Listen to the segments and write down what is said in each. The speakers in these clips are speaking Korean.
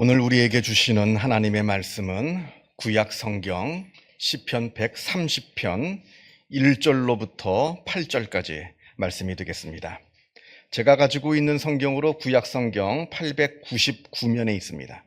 오늘 우리에게 주시는 하나님의 말씀은 구약 성경 시편 130편 1절로부터 8절까지 말씀이 되겠습니다. 제가 가지고 있는 성경으로 구약 성경 899면에 있습니다.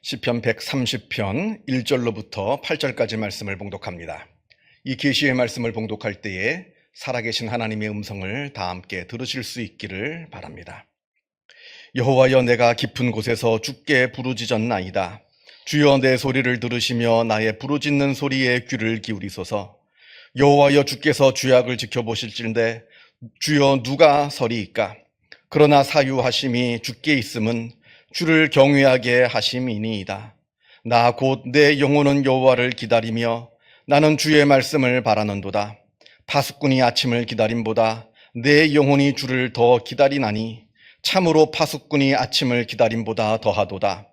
시편 130편 1절로부터 8절까지 말씀을 봉독합니다. 이 계시의 말씀을 봉독할 때에 살아계신 하나님의 음성을 다 함께 들으실 수 있기를 바랍니다. 여호와여, 내가 깊은 곳에서 주께 부르짖었나이다. 주여, 내 소리를 들으시며 나의 부르짖는 소리에 귀를 기울이소서. 여호와여, 주께서 죄악을 지켜보실진대 주여, 누가 서리이까? 그러나 사유하심이 주께 있음은 주를 경외하게 하심이니이다. 나 곧 내 영혼은 여호와를 기다리며 나는 주의 말씀을 바라는도다. 파수꾼이 아침을 기다림보다 내 영혼이 주를 더 기다리나니 참으로 파수꾼이 아침을 기다림보다 더하도다.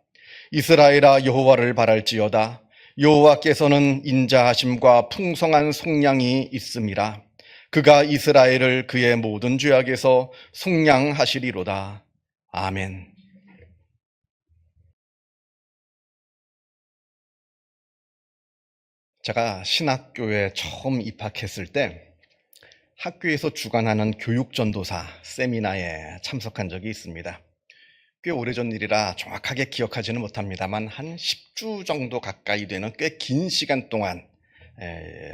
이스라엘아, 여호와를 바랄지어다. 여호와께서는 인자하심과 풍성한 속량이 있음이라. 그가 이스라엘을 그의 모든 죄악에서 속량하시리로다. 아멘. 제가 신학교에 처음 입학했을 때 학교에서 주관하는 교육전도사 세미나에 참석한 적이 있습니다. 꽤 오래전 일이라 정확하게 기억하지는 못합니다만 한 10주 정도 가까이 되는 꽤 긴 시간 동안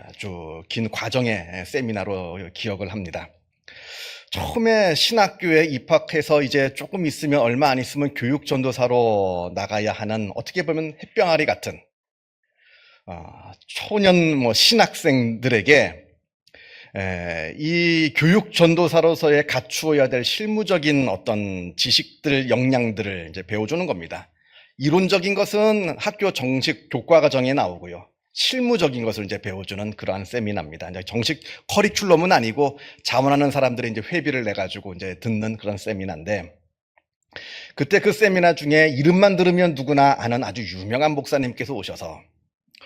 아주 긴 과정의 세미나로 기억을 합니다. 처음에 신학교에 입학해서 이제 조금 있으면, 얼마 안 있으면 교육전도사로 나가야 하는, 어떻게 보면 햇병아리 같은 초년 신학생들에게 이 교육 전도사로서의 갖추어야 될 실무적인 어떤 지식들, 역량들을 이제 배워주는 겁니다. 이론적인 것은 학교 정식 교과 과정에 나오고요. 실무적인 것을 이제 배워주는 그러한 세미나입니다. 이제 정식 커리큘럼은 아니고 자원하는 사람들이 이제 회비를 내 가지고 이제 듣는 그런 세미나인데, 그때 그 세미나 중에 이름만 들으면 누구나 아는 아주 유명한 목사님께서 오셔서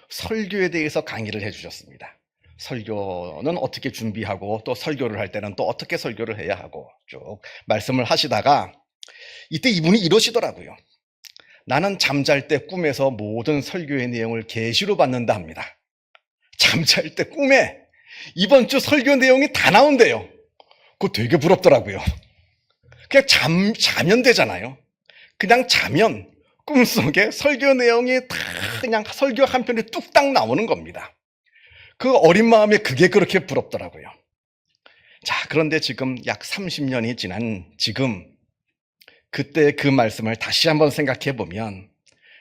설교에 대해서 강의를 해주셨습니다. 설교는 어떻게 준비하고, 또 설교를 할 때는 또 어떻게 설교를 해야 하고 쭉 말씀을 하시다가 이때 이분이 이러시더라고요. 나는 잠잘 때 꿈에서 모든 설교의 내용을 계시로 받는다 합니다. 잠잘 때 꿈에 이번 주 설교 내용이 다 나온대요. 그거 되게 부럽더라고요. 그냥 자면 되잖아요. 그냥 자면 꿈속에 설교 내용이 다 그냥 설교 한 편이 뚝딱 나오는 겁니다. 그 어린 마음에 그게 그렇게 부럽더라고요. 자, 그런데 지금 약 30년이 지난 지금, 그때 그 말씀을 다시 한번 생각해 보면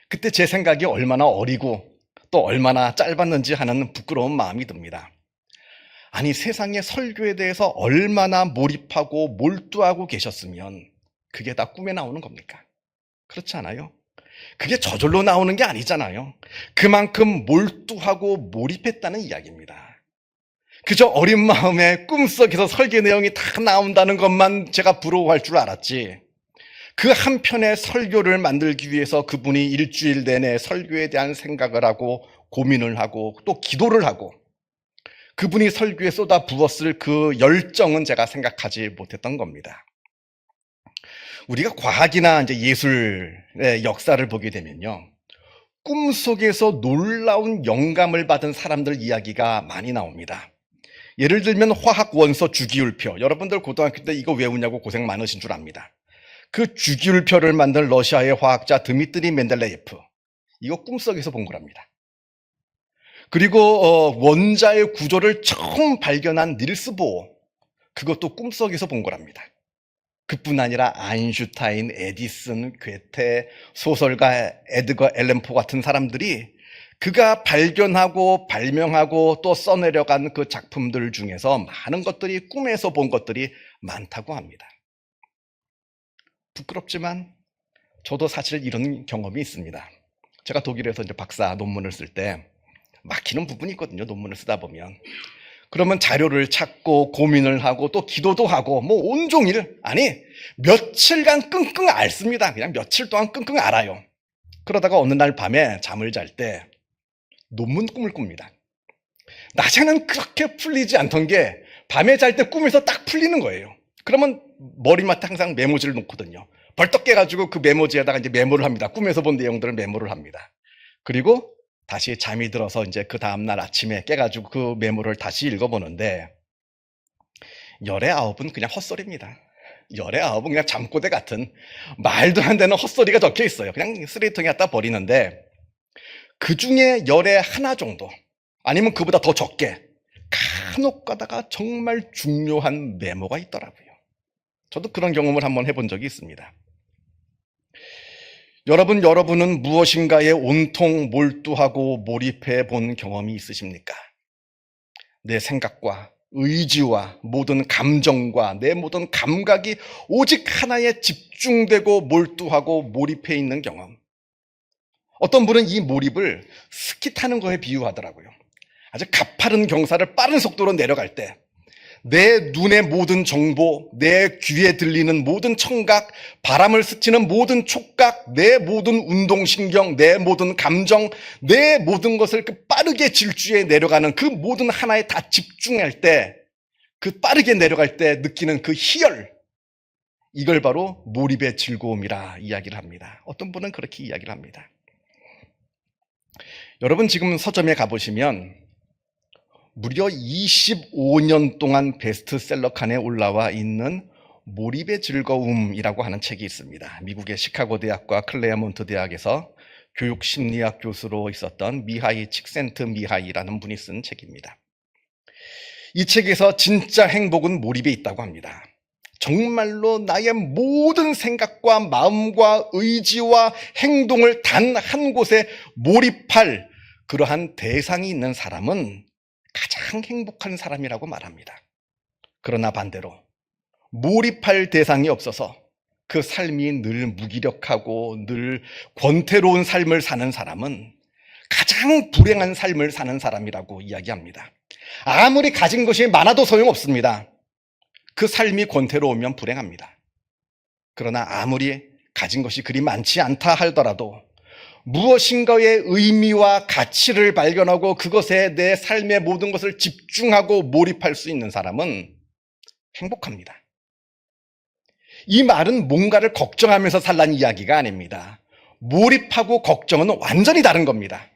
그때 제 생각이 얼마나 어리고 또 얼마나 짧았는지 하는 부끄러운 마음이 듭니다. 아니, 세상의 설교에 대해서 얼마나 몰입하고 몰두하고 계셨으면 그게 다 꿈에 나오는 겁니까? 그렇지 않아요? 그게 저절로 나오는 게 아니잖아요. 그만큼 몰두하고 몰입했다는 이야기입니다. 그저 어린 마음에 꿈속에서 설교 내용이 다 나온다는 것만 제가 부러워할 줄 알았지, 그 한 편의 설교를 만들기 위해서 그분이 일주일 내내 설교에 대한 생각을 하고 고민을 하고 또 기도를 하고 그분이 설교에 쏟아 부었을 그 열정은 제가 생각하지 못했던 겁니다. 우리가 과학이나 이제 예술의 역사를 보게 되면요, 꿈속에서 놀라운 영감을 받은 사람들 이야기가 많이 나옵니다. 예를 들면 화학 원소 주기율표, 여러분들 고등학교 때 이거 외우냐고 고생 많으신 줄 압니다. 그 주기율표를 만든 러시아의 화학자 드미트리 멘델레예프, 이거 꿈속에서 본 거랍니다. 그리고 원자의 구조를 처음 발견한 닐스 보어, 그것도 꿈속에서 본 거랍니다. 그뿐 아니라 아인슈타인, 에디슨, 괴테, 소설가 에드거 앨런 포 같은 사람들이 그가 발견하고 발명하고 또 써내려간 그 작품들 중에서 많은 것들이 꿈에서 본 것들이 많다고 합니다. 부끄럽지만 저도 사실 이런 경험이 있습니다. 제가 독일에서 이제 박사 논문을 쓸 때 막히는 부분이 있거든요. 논문을 쓰다 보면 그러면 자료를 찾고 고민을 하고 또 기도도 하고 뭐 온종일, 아니 며칠간 끙끙 앓습니다. 그냥 며칠 동안 끙끙 앓아요. 그러다가 어느 날 밤에 잠을 잘 때 논문 꿈을 꿉니다. 낮에는 그렇게 풀리지 않던 게 밤에 잘 때 꿈에서 딱 풀리는 거예요. 그러면 머리맡에 항상 메모지를 놓거든요. 벌떡 깨가지고 그 메모지에다가 이제 메모를 합니다. 꿈에서 본 내용들을 메모를 합니다. 그리고 다시 잠이 들어서 이제 그 다음날 아침에 깨가지고 그 메모를 다시 읽어보는데 열의 아홉은 그냥 헛소리입니다. 열의 아홉은 그냥 잠꼬대 같은 말도 안 되는 헛소리가 적혀 있어요. 그냥 쓰레기통에 갖다 버리는데 그 중에 열의 하나 정도 아니면 그보다 더 적게 간혹 가다가 정말 중요한 메모가 있더라고요. 저도 그런 경험을 한번 해본 적이 있습니다. 여러분은 무엇인가에 온통 몰두하고 몰입해 본 경험이 있으십니까? 내 생각과 의지와 모든 감정과 내 모든 감각이 오직 하나에 집중되고 몰두하고 몰입해 있는 경험. 어떤 분은 이 몰입을 스키 타는 거에 비유하더라고요. 아주 가파른 경사를 빠른 속도로 내려갈 때 내 눈의 모든 정보, 내 귀에 들리는 모든 청각, 바람을 스치는 모든 촉각, 내 모든 운동신경, 내 모든 감정, 내 모든 것을 그 빠르게 질주해 내려가는 그 모든 하나에 다 집중할 때, 그 빠르게 내려갈 때 느끼는 그 희열, 이걸 바로 몰입의 즐거움이라 이야기를 합니다. 어떤 분은 그렇게 이야기를 합니다. 여러분 지금 서점에 가보시면 무려 25년 동안 베스트셀러 칸에 올라와 있는 몰입의 즐거움이라고 하는 책이 있습니다. 미국의 시카고 대학과 클레어몬트 대학에서 교육심리학 교수로 있었던 미하이 칙센트미하이라는 분이 쓴 책입니다. 이 책에서 진짜 행복은 몰입에 있다고 합니다. 정말로 나의 모든 생각과 마음과 의지와 행동을 단 한 곳에 몰입할 그러한 대상이 있는 사람은 가장 행복한 사람이라고 말합니다. 그러나 반대로 몰입할 대상이 없어서 그 삶이 늘 무기력하고 늘 권태로운 삶을 사는 사람은 가장 불행한 삶을 사는 사람이라고 이야기합니다. 아무리 가진 것이 많아도 소용없습니다. 그 삶이 권태로우면 불행합니다. 그러나 아무리 가진 것이 그리 많지 않다 하더라도 무엇인가의 의미와 가치를 발견하고 그것에 내 삶의 모든 것을 집중하고 몰입할 수 있는 사람은 행복합니다. 이 말은 뭔가를 걱정하면서 살라는 이야기가 아닙니다. 몰입하고 걱정은 완전히 다른 겁니다.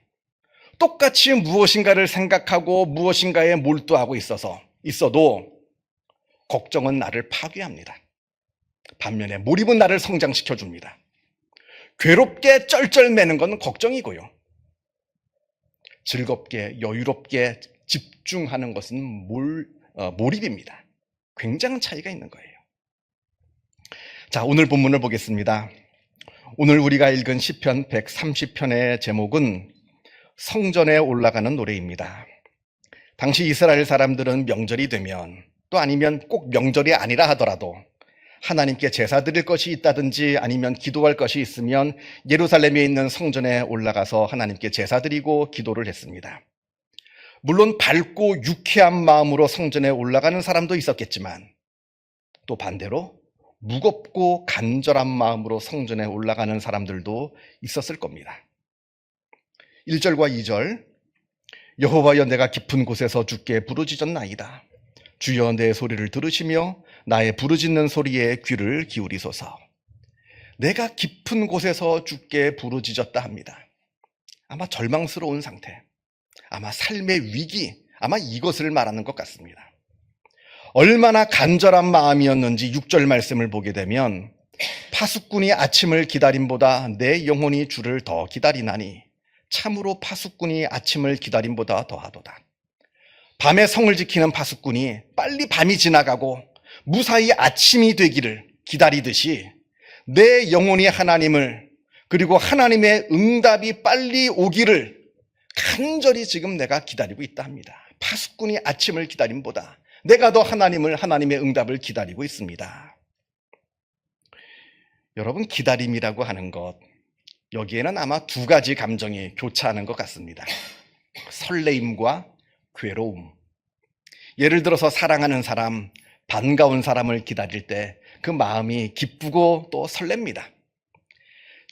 똑같이 무엇인가를 생각하고 무엇인가에 몰두하고 있어도 걱정은 나를 파괴합니다. 반면에 몰입은 나를 성장시켜줍니다. 괴롭게 쩔쩔매는 건 걱정이고요. 즐겁게 여유롭게 집중하는 것은 몰입입니다. 굉장한 차이가 있는 거예요. 자, 오늘 본문을 보겠습니다. 오늘 우리가 읽은 시편 130편의 제목은 성전에 올라가는 노래입니다. 당시 이스라엘 사람들은 명절이 되면 또 아니면 꼭 명절이 아니라 하더라도 하나님께 제사 드릴 것이 있다든지 아니면 기도할 것이 있으면 예루살렘에 있는 성전에 올라가서 하나님께 제사 드리고 기도를 했습니다. 물론 밝고 유쾌한 마음으로 성전에 올라가는 사람도 있었겠지만 또 반대로 무겁고 간절한 마음으로 성전에 올라가는 사람들도 있었을 겁니다. 1절과 2절 여호와여 내가 깊은 곳에서 주께 부르짖었나이다. 주여 내 소리를 들으시며 나의 부르짖는 소리에 귀를 기울이소서. 내가 깊은 곳에서 주께 부르짖었다 합니다. 아마 절망스러운 상태, 아마 삶의 위기, 아마 이것을 말하는 것 같습니다. 얼마나 간절한 마음이었는지 6절 말씀을 보게 되면 파수꾼이 아침을 기다림보다 내 영혼이 주를 더 기다리나니 참으로 파수꾼이 아침을 기다림보다 더하도다. 밤에 성을 지키는 파수꾼이 빨리 밤이 지나가고 무사히 아침이 되기를 기다리듯이 내 영혼이 하나님을 그리고 하나님의 응답이 빨리 오기를 간절히 지금 내가 기다리고 있다 합니다. 파수꾼이 아침을 기다림보다 내가 더 하나님의 응답을 기다리고 있습니다. 여러분, 기다림이라고 하는 것, 여기에는 아마 두 가지 감정이 교차하는 것 같습니다. 설레임과 괴로움. 예를 들어서 사랑하는 사람, 반가운 사람을 기다릴 때 그 마음이 기쁘고 또 설렙니다.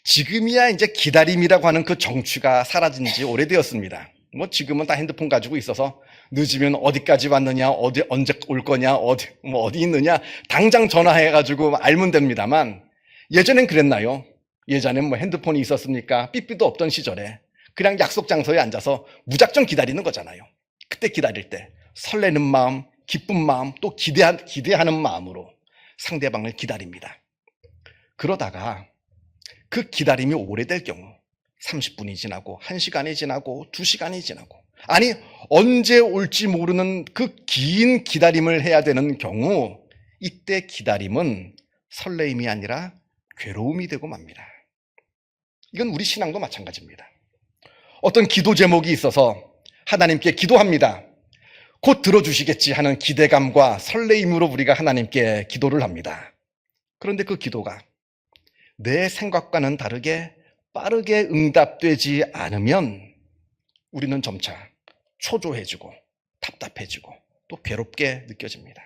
지금이야 이제 기다림이라고 하는 그 정취가 사라진 지 오래되었습니다. 뭐 지금은 다 핸드폰 가지고 있어서 늦으면 어디까지 왔느냐, 언제 올 거냐, 어디 있느냐, 당장 전화해가지고 알면 됩니다만, 예전엔 그랬나요? 예전엔 뭐 핸드폰이 있었습니까? 삐삐도 없던 시절에 그냥 약속 장소에 앉아서 무작정 기다리는 거잖아요. 그때 기다릴 때 설레는 마음, 기쁜 마음, 또 기대하는 마음으로 상대방을 기다립니다. 그러다가 그 기다림이 오래될 경우 30분이 지나고 1시간이 지나고 2시간이 지나고 아니 언제 올지 모르는 그 긴 기다림을 해야 되는 경우 이때 기다림은 설레임이 아니라 괴로움이 되고 맙니다. 이건 우리 신앙도 마찬가지입니다. 어떤 기도 제목이 있어서 하나님께 기도합니다. 곧 들어주시겠지 하는 기대감과 설레임으로 우리가 하나님께 기도를 합니다. 그런데 그 기도가 내 생각과는 다르게 빠르게 응답되지 않으면 우리는 점차 초조해지고 답답해지고 또 괴롭게 느껴집니다.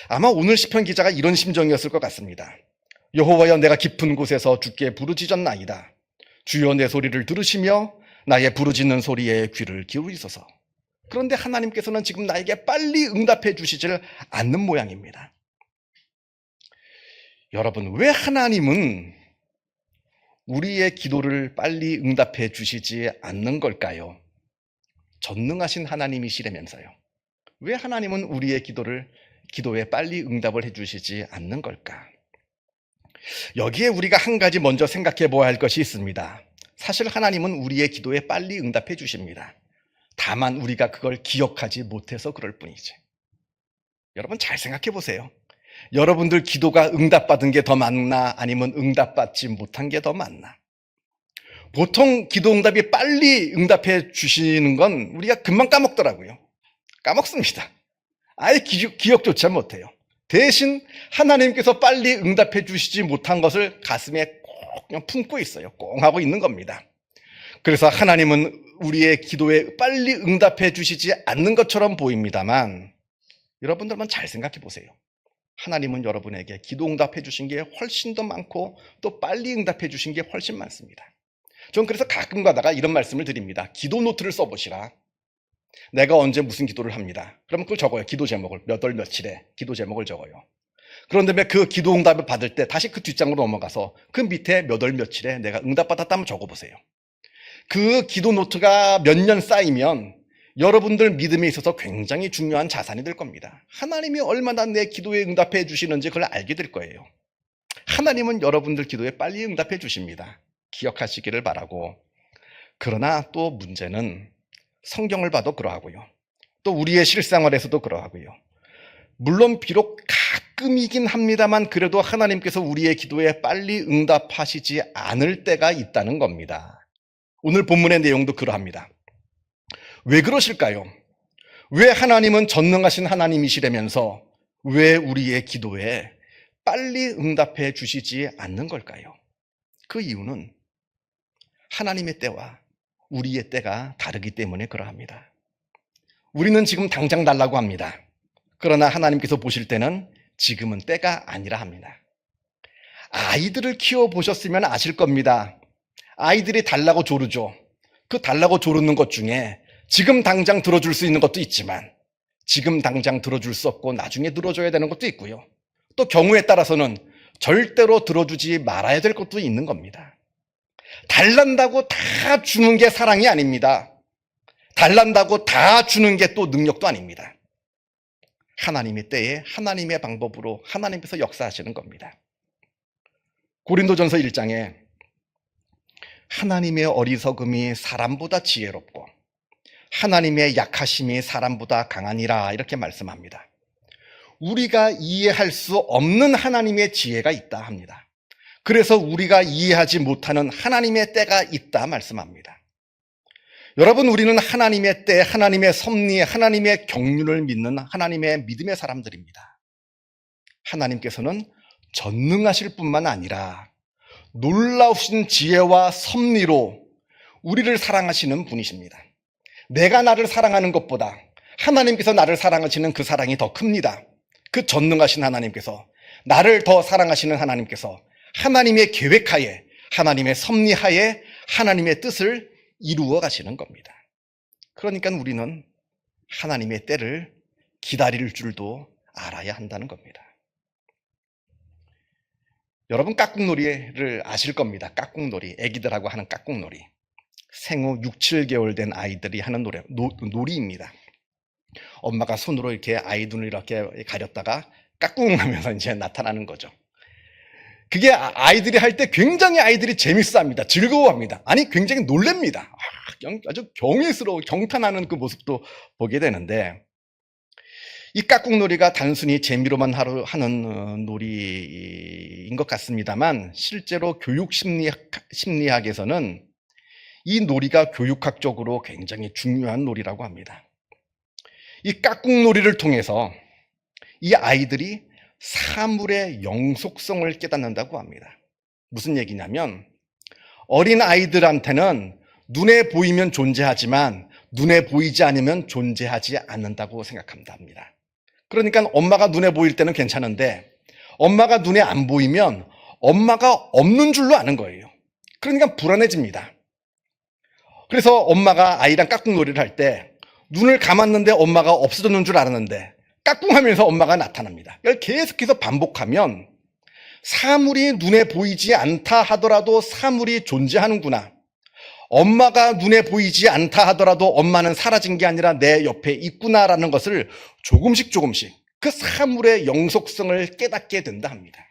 아마 오늘 시편 기자가 이런 심정이었을 것 같습니다. 여호와여 내가 깊은 곳에서 주께 부르짖었나이다. 주여 내 소리를 들으시며 나의 부르짖는 소리에 귀를 기울이소서. 그런데 하나님께서는 지금 나에게 빨리 응답해 주시질 않는 모양입니다. 여러분, 왜 하나님은 우리의 기도를 빨리 응답해 주시지 않는 걸까요? 전능하신 하나님이시라면서요. 왜 하나님은 우리의 기도에 빨리 응답을 해 주시지 않는 걸까? 여기에 우리가 한 가지 먼저 생각해 보아야 할 것이 있습니다. 사실 하나님은 우리의 기도에 빨리 응답해 주십니다. 다만 우리가 그걸 기억하지 못해서 그럴 뿐이지. 여러분 잘 생각해 보세요. 여러분들 기도가 응답받은 게 더 많나 아니면 응답받지 못한 게 더 많나? 보통 기도 응답이 빨리 응답해 주시는 건 우리가 금방 까먹더라고요. 까먹습니다. 아예 기억조차 못해요. 대신 하나님께서 빨리 응답해 주시지 못한 것을 가슴에 꼭 그냥 품고 있어요. 꽁 하고 있는 겁니다. 그래서 하나님은 우리의 기도에 빨리 응답해 주시지 않는 것처럼 보입니다만 여러분들만 잘 생각해 보세요. 하나님은 여러분에게 기도 응답해 주신 게 훨씬 더 많고 또 빨리 응답해 주신 게 훨씬 많습니다. 전 그래서 가끔 가다가 이런 말씀을 드립니다. 기도 노트를 써보시라. 내가 언제 무슨 기도를 합니다. 그러면 그걸 적어요. 기도 제목을 몇 월 며칠에 기도 제목을 적어요. 그런 다음에 그 기도 응답을 받을 때 다시 그 뒷장으로 넘어가서 그 밑에 몇 월 며칠에 내가 응답받았다면 적어보세요. 그 기도 노트가 몇 년 쌓이면 여러분들 믿음에 있어서 굉장히 중요한 자산이 될 겁니다. 하나님이 얼마나 내 기도에 응답해 주시는지 그걸 알게 될 거예요. 하나님은 여러분들 기도에 빨리 응답해 주십니다. 기억하시기를 바라고. 그러나 또 문제는 성경을 봐도 그러하고요. 또 우리의 실생활에서도 그러하고요. 물론 비록 가끔이긴 합니다만 그래도 하나님께서 우리의 기도에 빨리 응답하시지 않을 때가 있다는 겁니다. 오늘 본문의 내용도 그러합니다. 왜 그러실까요? 왜 하나님은 전능하신 하나님이시라면서 왜 우리의 기도에 빨리 응답해 주시지 않는 걸까요? 그 이유는 하나님의 때와 우리의 때가 다르기 때문에 그러합니다. 우리는 지금 당장 달라고 합니다. 그러나 하나님께서 보실 때는 지금은 때가 아니라 합니다. 아이들을 키워보셨으면 아실 겁니다. 아이들이 달라고 조르죠. 그 달라고 조르는 것 중에 지금 당장 들어줄 수 있는 것도 있지만 지금 당장 들어줄 수 없고 나중에 들어줘야 되는 것도 있고요. 또 경우에 따라서는 절대로 들어주지 말아야 될 것도 있는 겁니다. 달란다고 다 주는 게 사랑이 아닙니다. 달란다고 다 주는 게 또 능력도 아닙니다. 하나님의 때에 하나님의 방법으로 하나님께서 역사하시는 겁니다. 고린도전서 1장에 하나님의 어리석음이 사람보다 지혜롭고 하나님의 약하심이 사람보다 강하니라 이렇게 말씀합니다. 우리가 이해할 수 없는 하나님의 지혜가 있다 합니다. 그래서 우리가 이해하지 못하는 하나님의 때가 있다 말씀합니다. 여러분, 우리는 하나님의 때, 하나님의 섭리, 하나님의 경륜을 믿는 하나님의 믿음의 사람들입니다. 하나님께서는 전능하실 뿐만 아니라 놀라우신 지혜와 섭리로 우리를 사랑하시는 분이십니다. 내가 나를 사랑하는 것보다 하나님께서 나를 사랑하시는 그 사랑이 더 큽니다. 그 전능하신 하나님께서, 나를 더 사랑하시는 하나님께서 하나님의 계획하에, 하나님의 섭리하에 하나님의 뜻을 이루어 가시는 겁니다. 그러니까 우리는 하나님의 때를 기다릴 줄도 알아야 한다는 겁니다. 여러분, 깍꿍놀이를 아실 겁니다. 깍꿍놀이, 애기들하고 하는 깍꿍놀이. 생후 6, 7개월 된 아이들이 하는 놀이입니다. 엄마가 손으로 이렇게 아이 눈을 이렇게 가렸다가 깍꿍 하면서 이제 나타나는 거죠. 그게 아이들이 할 때 굉장히 아이들이 재밌어 합니다. 즐거워합니다. 아니, 굉장히 놀랍니다. 아주 경탄하는 그 모습도 보게 되는데, 이 깍꿍놀이가 단순히 재미로만 하는 놀이인 것 같습니다만, 실제로 교육심리학에서는 이 놀이가 교육학적으로 굉장히 중요한 놀이라고 합니다. 이 깍꿍놀이를 통해서 이 아이들이 사물의 영속성을 깨닫는다고 합니다. 무슨 얘기냐면, 어린 아이들한테는 눈에 보이면 존재하지만 눈에 보이지 않으면 존재하지 않는다고 생각합니다. 그러니까 엄마가 눈에 보일 때는 괜찮은데 엄마가 눈에 안 보이면 엄마가 없는 줄로 아는 거예요. 그러니까 불안해집니다. 그래서 엄마가 아이랑 깍꿍놀이를 할 때 눈을 감았는데 엄마가 없어졌는 줄 알았는데 깍꿍하면서 엄마가 나타납니다. 이걸 계속해서 반복하면 사물이 눈에 보이지 않다 하더라도 사물이 존재하는구나. 엄마가 눈에 보이지 않다 하더라도 엄마는 사라진 게 아니라 내 옆에 있구나라는 것을 조금씩 그 사물의 영속성을 깨닫게 된다 합니다.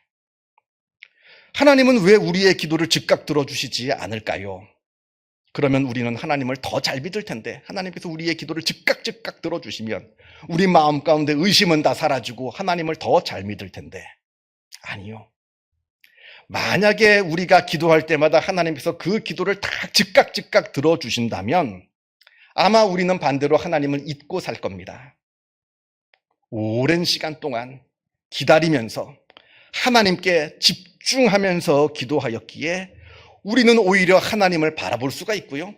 하나님은 왜 우리의 기도를 즉각 들어주시지 않을까요? 그러면 우리는 하나님을 더 잘 믿을 텐데, 하나님께서 우리의 기도를 즉각 들어주시면 우리 마음 가운데 의심은 다 사라지고 하나님을 더 잘 믿을 텐데, 아니요. 만약에 우리가 기도할 때마다 하나님께서 그 기도를 다 즉각 들어주신다면 아마 우리는 반대로 하나님을 잊고 살 겁니다. 오랜 시간 동안 기다리면서 하나님께 집중하면서 기도하였기에 우리는 오히려 하나님을 바라볼 수가 있고요.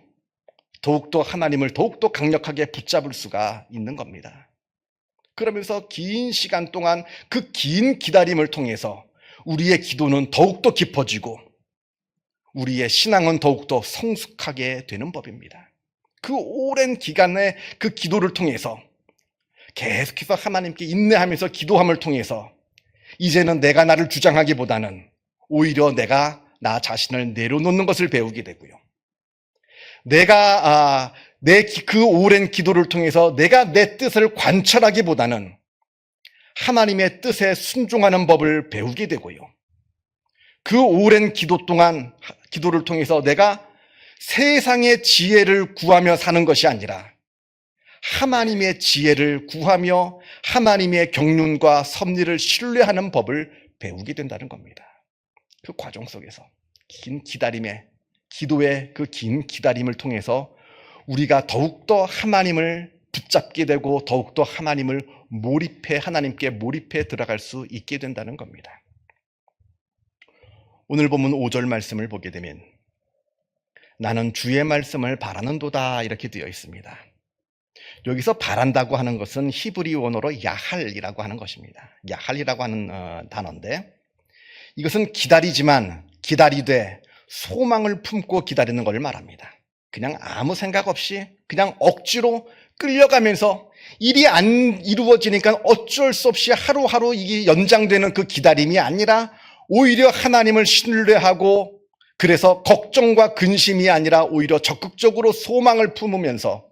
더욱더 하나님을 더욱더 강력하게 붙잡을 수가 있는 겁니다. 그러면서 긴 시간 동안 그 긴 기다림을 통해서 우리의 기도는 더욱더 깊어지고 우리의 신앙은 더욱더 성숙하게 되는 법입니다. 그 오랜 기간의 그 기도를 통해서 계속해서 하나님께 인내하면서 기도함을 통해서 이제는 내가 나를 주장하기보다는 오히려 내가 나 자신을 내려놓는 것을 배우게 되고요. 내가 그 오랜 기도를 통해서 내가 내 뜻을 관찰하기보다는 하나님의 뜻에 순종하는 법을 배우게 되고요. 그 오랜 기도를 통해서 내가 세상의 지혜를 구하며 사는 것이 아니라 하나님의 지혜를 구하며 하나님의 경륜과 섭리를 신뢰하는 법을 배우게 된다는 겁니다. 그 과정 속에서 긴 기도의 그 긴 기다림을 통해서 우리가 더욱더 하나님을 붙잡게 되고 더욱더 하나님께 몰입해 들어갈 수 있게 된다는 겁니다. 오늘 본문 5절 말씀을 보게 되면 나는 주의 말씀을 바라는도다 이렇게 되어 있습니다. 여기서 바란다고 하는 것은 히브리 원어로 야할이라고 하는 것입니다. 야할이라고 하는 단어인데 이것은 기다리되 소망을 품고 기다리는 걸 말합니다. 그냥 아무 생각 없이 그냥 억지로 끌려가면서 일이 안 이루어지니까 어쩔 수 없이 하루하루 이게 연장되는 그 기다림이 아니라 오히려 하나님을 신뢰하고 그래서 걱정과 근심이 아니라 오히려 적극적으로 소망을 품으면서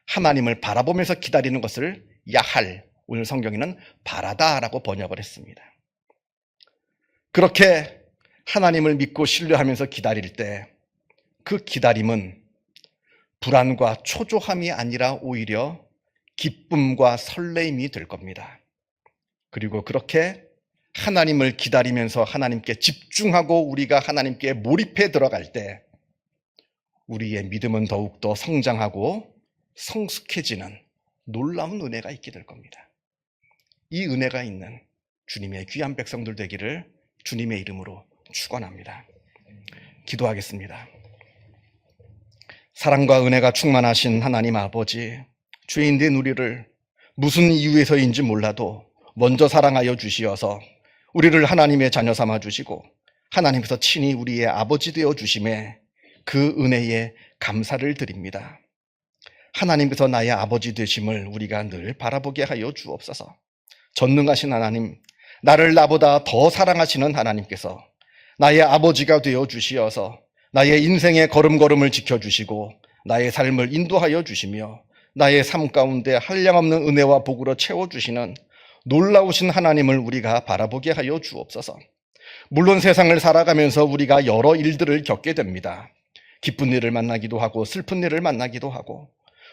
하나님을 바라보면서 기다리는 것을 야할, 오늘 성경에는 바라다라고 번역을 했습니다. 그렇게 하나님을 믿고 신뢰하면서 기다릴 때 그 기다림은 불안과 초조함이 아니라 오히려 기쁨과 설레임이 될 겁니다. 그리고 그렇게 하나님을 기다리면서 하나님께 집중하고 우리가 하나님께 몰입해 들어갈 때 우리의 믿음은 더욱더 성장하고 성숙해지는 놀라운 은혜가 있게 될 겁니다. 이 은혜가 있는 주님의 귀한 백성들 되기를 주님의 이름으로 축원합니다. 기도하겠습니다. 사랑과 은혜가 충만하신 하나님 아버지, 죄인된 우리를 무슨 이유에서인지 몰라도 먼저 사랑하여 주시어서 우리를 하나님의 자녀 삼아 주시고 하나님께서 친히 우리의 아버지 되어 주심에 그 은혜에 감사를 드립니다. 하나님께서 나의 아버지 되심을 우리가 늘 바라보게 하여 주옵소서. 전능하신 하나님, 나를 나보다 더 사랑하시는 하나님께서 나의 아버지가 되어 주시어서 나의 인생의 걸음걸음을 지켜주시고 나의 삶을 인도하여 주시며 나의 삶 가운데 한량없는 은혜와 복으로 채워주시는 놀라우신 하나님을 우리가 바라보게 하여 주옵소서. 물론 세상을 살아가면서 우리가 여러 일들을 겪게 됩니다. 기쁜 일을 만나기도 하고 슬픈 일을 만나기도 하고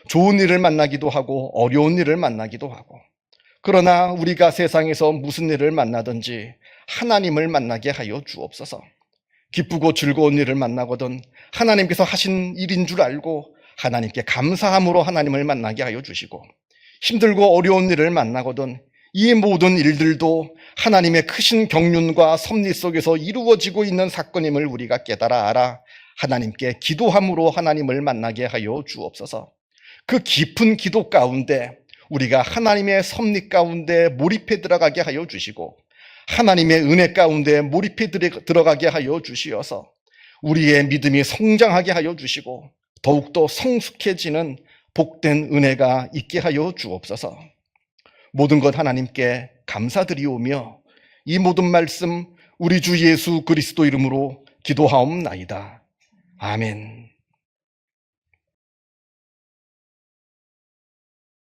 좋은 일을 만나기도 하고 어려운 일을 만나기도 하고, 그러나 우리가 세상에서 무슨 일을 만나든지 하나님을 만나게 하여 주옵소서. 기쁘고 즐거운 일을 만나거든 하나님께서 하신 일인 줄 알고 하나님께 감사함으로 하나님을 만나게 하여 주시고, 힘들고 어려운 일을 만나거든 이 모든 일들도 하나님의 크신 경륜과 섭리 속에서 이루어지고 있는 사건임을 우리가 깨달아 알아 하나님께 기도함으로 하나님을 만나게 하여 주옵소서. 그 깊은 기도 가운데 우리가 하나님의 섭리 가운데 몰입해 들어가게 하여 주시고 하나님의 은혜 가운데 몰입해 들어가게 하여 주시어서 우리의 믿음이 성장하게 하여 주시고 더욱더 성숙해지는 복된 은혜가 있게 하여 주옵소서. 모든 것 하나님께 감사드리오며 이 모든 말씀 우리 주 예수 그리스도 이름으로 기도하옵나이다. 아멘.